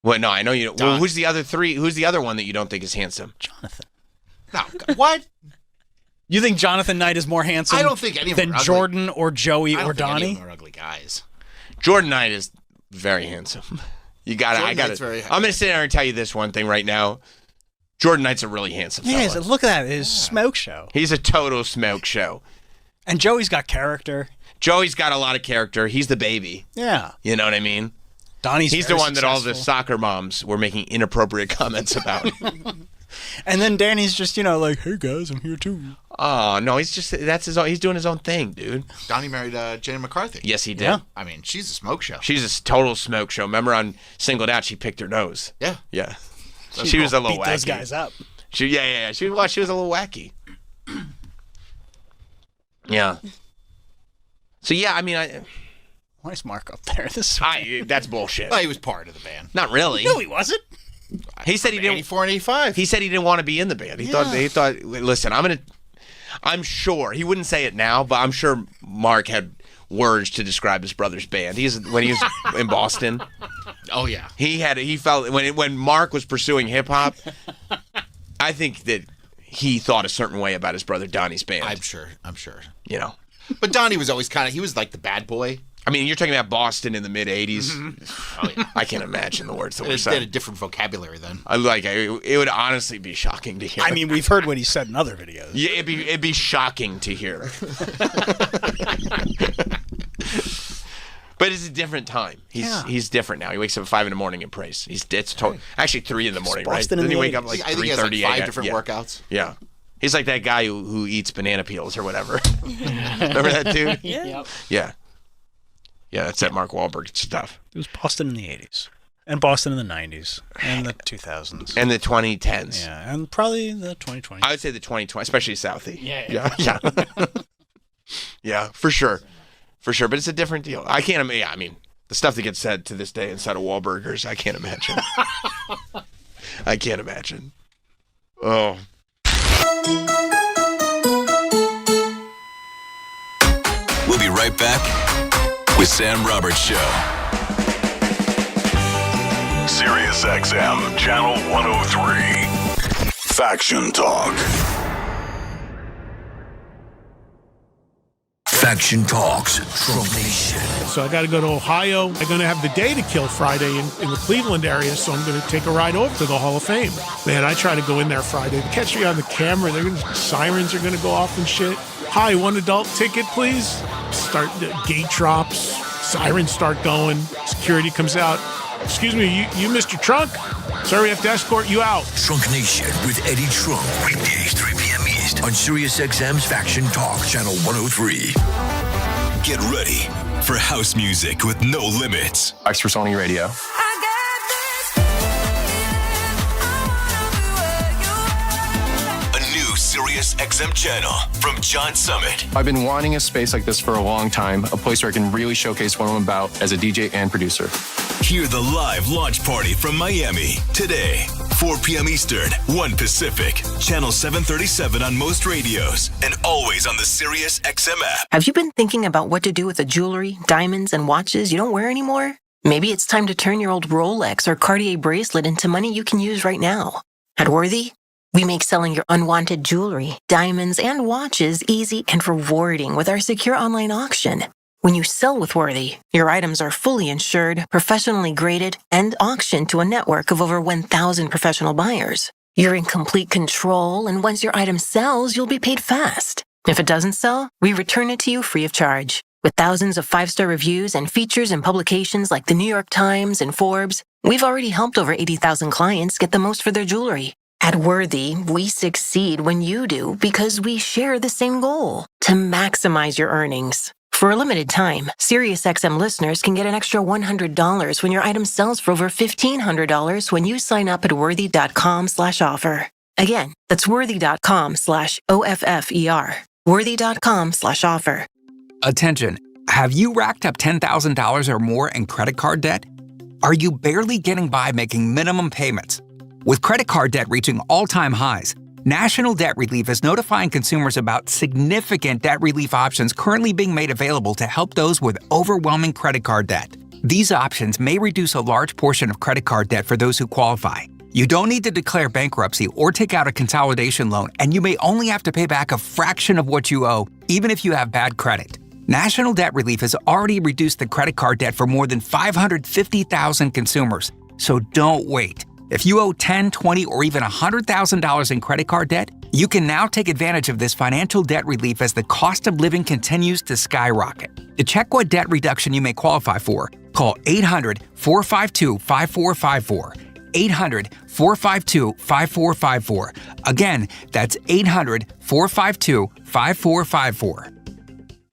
Well, no, I know you don't. Well, who's the other 3? Who's the other one that you don't think is handsome? Jonathan. No, what? You think Jonathan Knight is more handsome I don't think any of them than are ugly. Jordan or Joey I don't or think Donnie? any of them are ugly guys. Jordan Knight is very handsome. You got to. I got to. I'm going to sit there and tell you this one thing right now. Jordan Knight's a really handsome fella. Yeah, look at that. His smoke show. He's a total smoke show. And Joey's got character. Joey's got a lot of character. He's the baby. Yeah. You know what I mean? Donnie's He's the one that all the soccer moms were making inappropriate comments about. And then Danny's just, like, hey guys, I'm here too. Oh, no, he's doing his own thing, dude. Donnie married Jenny McCarthy. Yes, he did. Yeah. I mean, she's a smoke show. She's a total smoke show. Remember on Singled Out, she picked her nose. Yeah. Yeah. She was a little beat wacky. those guys up. She was a little wacky. Yeah. So yeah, I mean, why is Mark up there? That's bullshit. Well, he was part of the band. Not really. No, he wasn't. He said he didn't. 84 and 85. He said he didn't want to be in the band. He thought. Listen, I'm sure he wouldn't say it now, but I'm sure Mark had words to describe his brother's band. When he was in Boston. Oh yeah. He felt when Mark was pursuing hip hop. I think that he thought a certain way about his brother Donnie's band. I'm sure. You know. But Donnie was always he was like the bad boy. I mean, you're talking about Boston in the mid-'80s. Mm-hmm. Oh, yeah. I can't imagine the words that were They said. had a different vocabulary then. It would honestly be shocking to hear. I mean, we've heard what he said in other videos. Yeah, it'd be shocking to hear. But it's a different time. He's different now. He wakes up at 5 a.m. and prays. Actually 3 a.m, right? Boston Doesn't he in the wake up 80s. like 3:30 I think he has like 5 different yeah. workouts. Yeah. He's like that guy who eats banana peels or whatever. Remember that dude? Yeah. Yeah. Yeah, that's that Mark Wahlberg stuff. It was Boston in the 80s. And Boston in the 90s. And the 2000s. And the 2010s. Yeah, and probably the 2020s. I would say the 2020s, especially Southie. Yeah. Yeah, for sure. For sure, but it's a different deal. I can't imagine. Yeah, I mean, the stuff that gets said to this day inside of Wahlburgers, I can't imagine. I can't imagine. Oh. We'll be right back with Sam Roberts Show. SiriusXM Channel 103. Faction Talk. Faction Talks, Trump Nation. So I got to go to Ohio. I'm going to have the day to kill Friday in the Cleveland area, so I'm going to take a ride over to the Hall of Fame. Man, I try to go in there Friday. They catch me on the camera. Sirens are going to go off and shit. Hi, 1 adult ticket, please. Start the gate drops. Sirens start going. Security comes out. Excuse me, you Mr. Trunk? Sorry, we have to escort you out. Trunk Nation with Eddie Trunk. Weekdays, 3 p.m. East on SiriusXM's Faction Talk, Channel 103. Get ready for house music with no limits. X for Sony Radio. SiriusXM channel from John Summit. I've been wanting a space like this for a long time, a place where I can really showcase what I'm about as a DJ and producer. Hear the live launch party from Miami today, 4 p.m. Eastern, 1 Pacific, channel 737 on most radios, and always on the SiriusXM app. Have you been thinking about what to do with the jewelry, diamonds, and watches you don't wear anymore? Maybe it's time to turn your old Rolex or Cartier bracelet into money you can use right now. At Worthy, we make selling your unwanted jewelry, diamonds, and watches easy and rewarding with our secure online auction. When you sell with Worthy, your items are fully insured, professionally graded, and auctioned to a network of over 1,000 professional buyers. You're in complete control, and once your item sells, you'll be paid fast. If it doesn't sell, we return it to you free of charge. With thousands of 5-star reviews and features in publications like the New York Times and Forbes, we've already helped over 80,000 clients get the most for their jewelry. At Worthy, we succeed when you do because we share the same goal, to maximize your earnings. For a limited time, SiriusXM listeners can get an extra $100 when your item sells for over $1,500 when you sign up at worthy.com/offer. Again, that's worthy.com/OFFER. Worthy.com/offer. Attention, have you racked up $10,000 or more in credit card debt? Are you barely getting by making minimum payments? With credit card debt reaching all-time highs, National Debt Relief is notifying consumers about significant debt relief options currently being made available to help those with overwhelming credit card debt. These options may reduce a large portion of credit card debt for those who qualify. You don't need to declare bankruptcy or take out a consolidation loan, and you may only have to pay back a fraction of what you owe, even if you have bad credit. National Debt Relief has already reduced the credit card debt for more than 550,000 consumers, so don't wait. If you owe $10,000, $20,000, or even $100,000 in credit card debt, you can now take advantage of this financial debt relief as the cost of living continues to skyrocket. To check what debt reduction you may qualify for, call 800-452-5454. 800-452-5454. Again, that's 800-452-5454.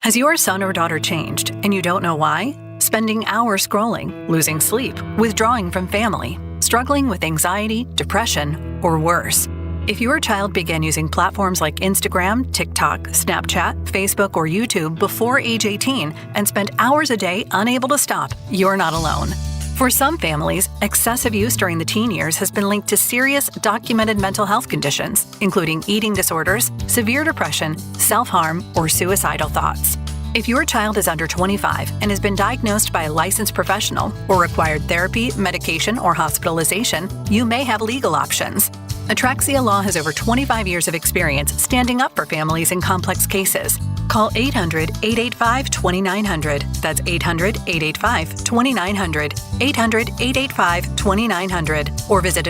Has your son or daughter changed and you don't know why? Spending hours scrolling, losing sleep, withdrawing from family, struggling with anxiety, depression, or worse. If your child began using platforms like Instagram, TikTok, Snapchat, Facebook, or YouTube before age 18 and spent hours a day unable to stop, you're not alone. For some families, excessive use during the teen years has been linked to serious documented mental health conditions, including eating disorders, severe depression, self-harm, or suicidal thoughts. If your child is under 25 and has been diagnosed by a licensed professional or required therapy, medication, or hospitalization, you may have legal options. Atraxia Law has over 25 years of experience standing up for families in complex cases. Call 800-885-2900. That's 800-885-2900. 800-885-2900. Or visit